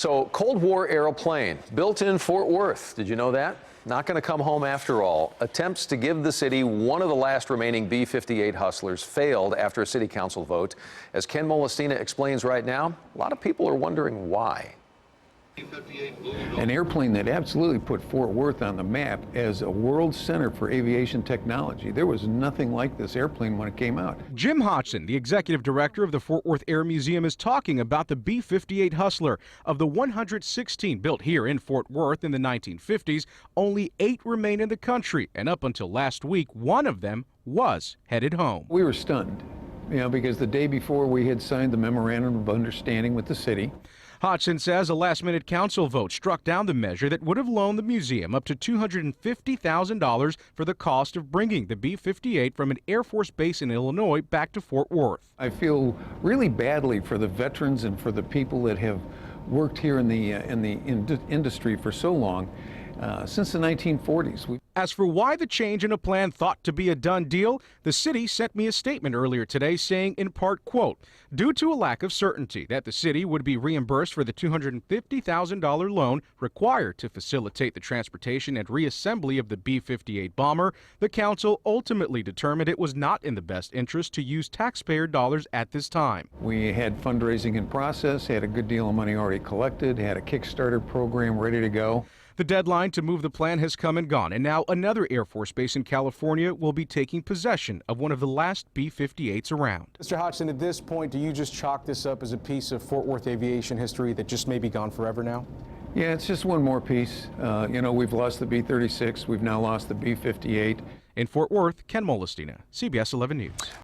So, Cold War airplane built in Fort Worth. Did you know that? Not going to come home after all. Attempts to give the city one of the last remaining B-58 Hustlers failed after a city council vote. As Ken Molestina explains right now, a lot of people are wondering why. An airplane that absolutely put Fort Worth on the map as a world center for aviation technology. There was nothing like this airplane when it came out. Jim Hodgson, the executive director of the Fort Worth Air Museum, is talking about the B-58 Hustler. Of the 116 built here in Fort Worth in the 1950s, only 8 remain in the country, and up until last week, one of them was headed home. We were stunned, because the day before we had signed the memorandum of understanding with the city. Hodgson says a last-minute council vote struck down the measure that would have loaned the museum up to $250,000 for the cost of bringing the B-58 from an Air Force base in Illinois back to Fort Worth. I feel really badly for the veterans and for the people that have worked here in the industry for so long, since the 1940s. As for why the change in a plan thought to be a done deal, the city sent me a statement earlier today saying in part, quote, due to a lack of certainty that the city would be reimbursed for the $250,000 loan required to facilitate the transportation and reassembly of the B-58 bomber, the council ultimately determined it was not in the best interest to use taxpayer dollars at this time. We had fundraising in process, had a good deal of money already collected, had a Kickstarter program ready to go. The deadline to move the plan has come and gone, and now another Air Force base in California will be taking possession of one of the last B-58s around. Mr. Hodgson, at this point, do you just chalk this up as a piece of Fort Worth aviation history that just may be gone forever now? Yeah, it's just one more piece. We've lost the B-36, we've now lost the B-58. In Fort Worth, Ken Molestina, CBS 11 News.